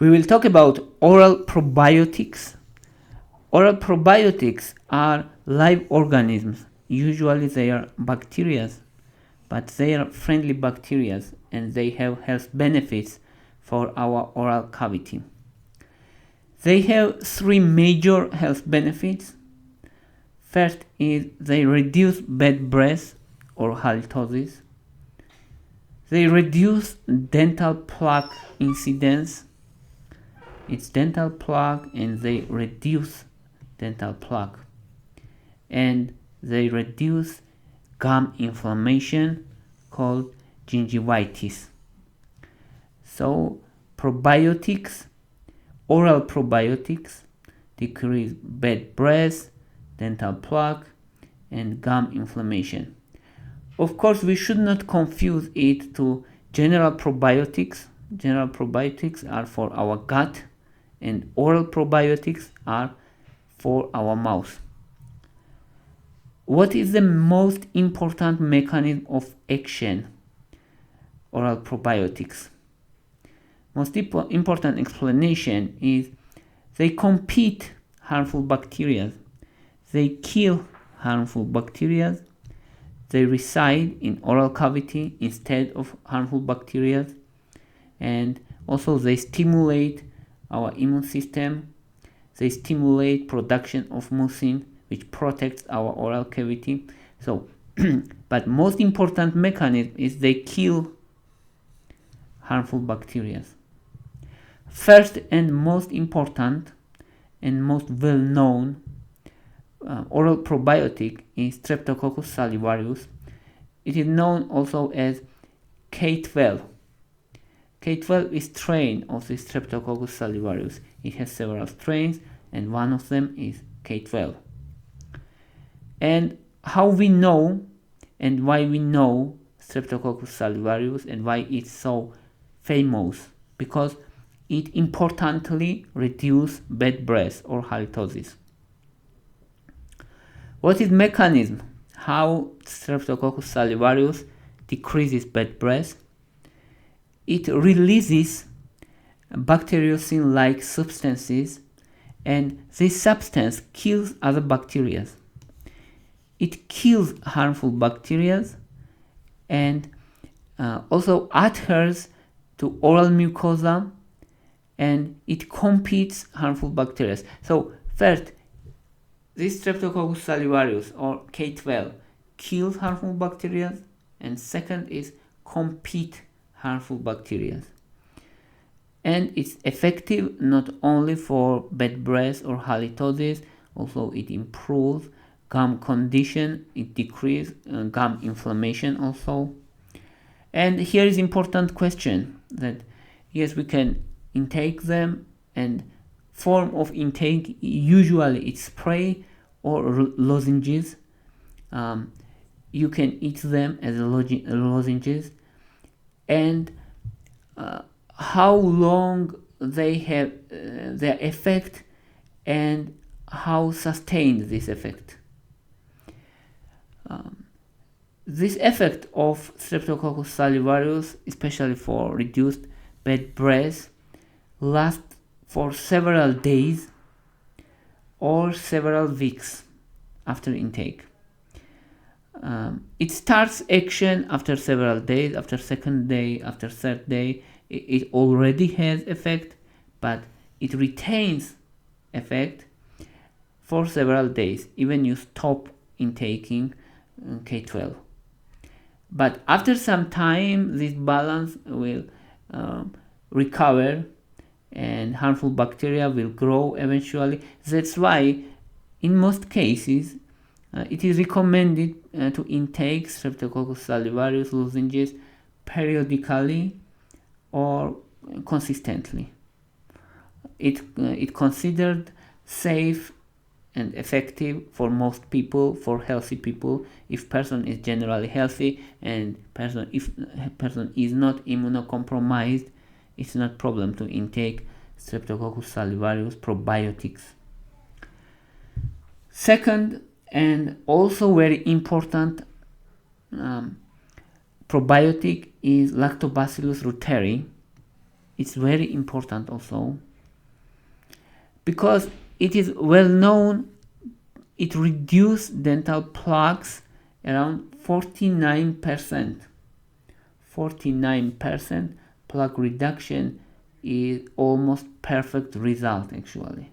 We will talk about oral probiotics. Oral probiotics are live organisms. Usually they are bacteria, but they are friendly bacteria and they have health benefits for our oral cavity. They have three major health benefits. First is they reduce bad breath or halitosis. They reduce dental plaque incidence. It's dental plaque and they reduce dental plaque. And they reduce gum inflammation called gingivitis. So probiotics, oral probiotics, decrease bad breath, dental plaque, and gum inflammation. Of course, we should not confuse it to general probiotics. General probiotics are for our gut, and oral probiotics are for our mouth. What is the most important mechanism of action? Oral probiotics. Most important explanation is they compete harmful bacteria. They kill harmful bacteria. They reside in oral cavity instead of harmful bacteria. And also they stimulate our immune system. They stimulate production of mucin, which protects our oral cavity. So, but most important mechanism is they kill harmful bacteria. First and most important and most well-known oral probiotic is Streptococcus salivarius. It is known also as K12. K12 is strain of the Streptococcus salivarius. It has several strains and one of them is K12. And how we know and why we know Streptococcus salivarius and why it's so famous? Because it importantly reduces bad breath or halitosis. What is mechanism? How Streptococcus salivarius decreases bad breath? It releases bacteriocin-like substances, and this substance kills other bacteria. It kills harmful bacteria and also adheres to oral mucosa, and it competes harmful bacteria. So first, this Streptococcus salivarius or K12 kills harmful bacteria, and second is compete harmful bacteria. And it's effective not only for bad breath or halitosis, also it improves gum condition, it decreases gum inflammation also. And here is important question that yes, we can intake them, and form of intake usually it's spray or lozenges. You can eat them as lozenges, and how long they have their effect and how sustained this effect. This effect of Streptococcus salivarius, especially for reduced bad breath, lasts for several days or several weeks after intake. It starts action after several days, after second day, after third day. It already has effect, but it retains effect for several days, even you stop intaking K12. But after some time, this balance will recover and harmful bacteria will grow eventually. That's why in most cases it is recommended to intake Streptococcus salivarius lozenges periodically or consistently. It considered safe and effective for most people, for healthy people. If person is generally healthy and if person is not immunocompromised, it's not problem to intake Streptococcus salivarius probiotics. Second, and also very important probiotic is Lactobacillus reuteri. it's very important also, because it is well known it reduces dental plaques around 49%. 49% plaque reduction is almost perfect result actually.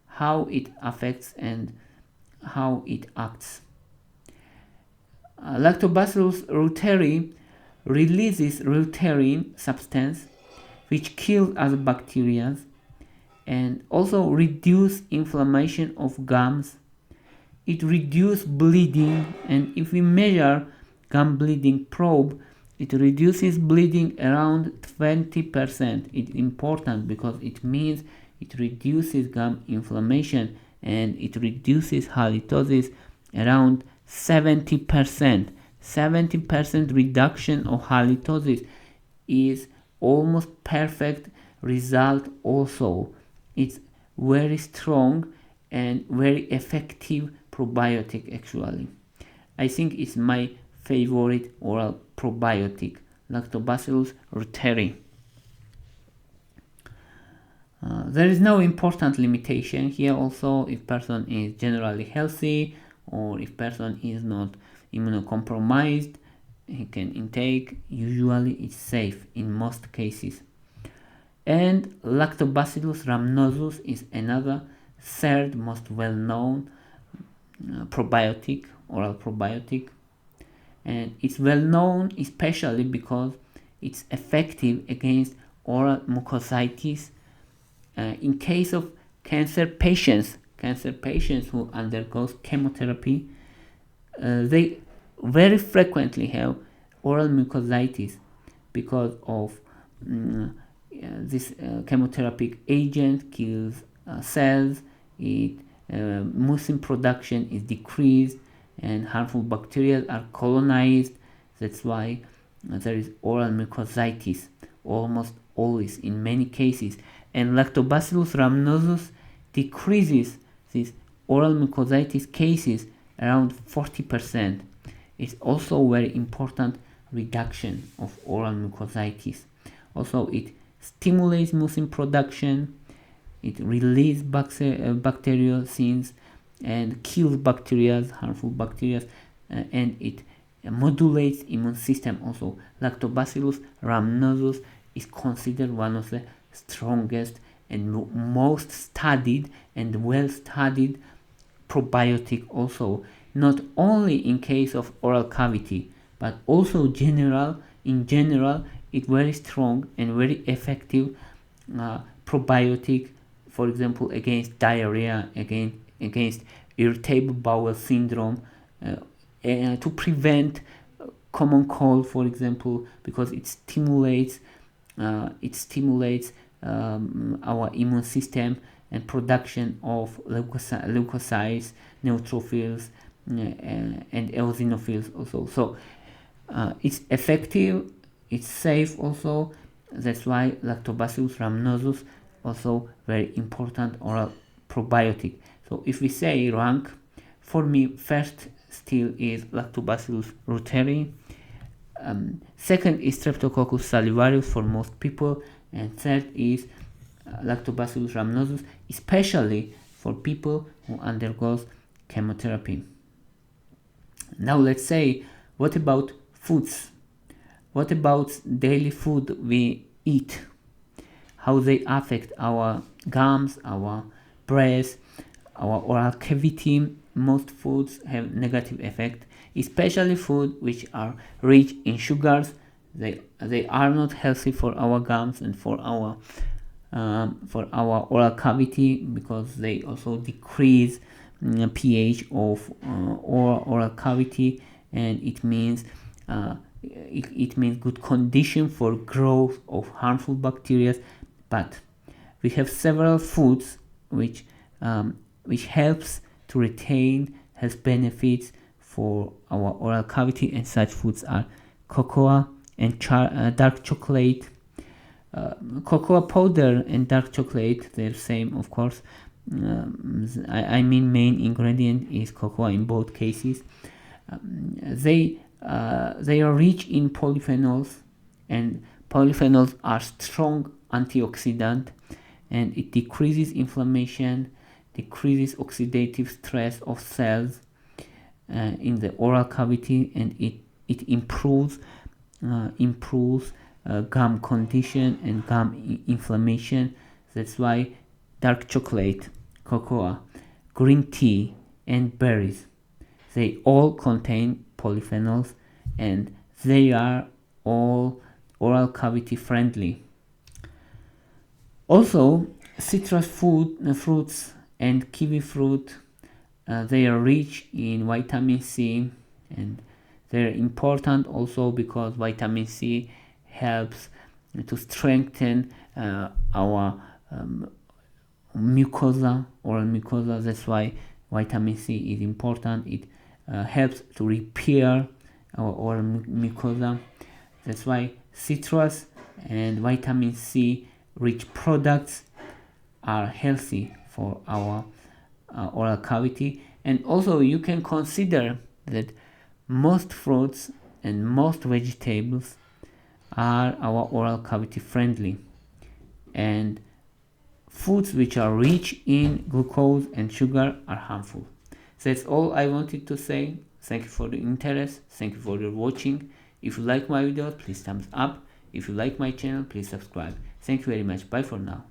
How it affects and how it acts. Lactobacillus reuteri releases reuterin substance which kills other bacteria and also reduce inflammation of gums. It reduces bleeding, and if we measure gum bleeding probe, it reduces bleeding around 20%. It's important because it means it reduces gum inflammation and it reduces halitosis around 70%. 70% reduction of halitosis is almost perfect result also. It's very strong and very effective probiotic actually. I think it's my favorite oral probiotic, Lactobacillus reuteri. There is no important limitation here also. If person is generally healthy or if person is not immunocompromised, he can intake. Usually it's safe in most cases. And Lactobacillus rhamnosus is another third most well-known probiotic, oral probiotic, and it's well-known especially because it's effective against oral mucositis in case of cancer patients who undergo chemotherapy. They very frequently have oral mucositis because of this chemotherapeutic agent kills cells. Mucin production is decreased and harmful bacteria are colonized. That's why there is oral mucositis almost always in many cases, and Lactobacillus rhamnosus decreases these oral mucositis cases around 40%. It's also very important reduction of oral mucositis. Also, it stimulates mucin production, it releases bacteriocins and kills bacteria, harmful bacteria, and it modulates immune system also. Lactobacillus rhamnosus is considered one of the strongest and most studied and well studied probiotic also, not only in case of oral cavity but also in general it's very strong and very effective probiotic, for example against diarrhea, against irritable bowel syndrome, to prevent common cold, for example, because it stimulates our immune system and production of leukocytes, neutrophils, and eosinophils also. So it's effective, it's safe also. That's why Lactobacillus rhamnosus also very important oral probiotic. So if we say rank, for me first still is Lactobacillus reuteri, second is Streptococcus salivarius for most people, and third is Lactobacillus rhamnosus, especially for people who undergoes chemotherapy. Now let's say, what about foods? What about daily food we eat? How they affect our gums, our breath, our oral cavity? Most foods have negative effect, especially food which are rich in sugars. They are not healthy for our gums and for our oral cavity, because they also decrease pH of oral cavity, and it means good condition for growth of harmful bacteria. But we have several foods which helps to retain health benefits for our oral cavity, and such foods are cocoa and dark chocolate. Cocoa powder and dark chocolate, they're same, of course. I mean main ingredient is cocoa in both cases. They are rich in polyphenols, and Polyphenols are strong antioxidant, and it decreases inflammation, decreases oxidative stress of cells in the oral cavity, and it improves gum condition and gum inflammation. That's why dark chocolate, cocoa, green tea, and berries, they all contain polyphenols, and they are all oral cavity friendly. Also, citrus fruits and kiwi fruit, they are rich in vitamin C, and they're important also because vitamin C helps to strengthen our mucosa, oral mucosa. That's why vitamin C is important. It helps to repair our oral mucosa. That's why citrus and vitamin C rich products are healthy for our oral cavity. And also you can consider that most fruits and most vegetables are our oral cavity friendly, and foods which are rich in glucose and sugar are harmful. That's all I wanted to say. Thank you for the interest. Thank you for your watching. If you like my videos, please thumbs up. If you like my channel, please subscribe. Thank you very much. Bye for now.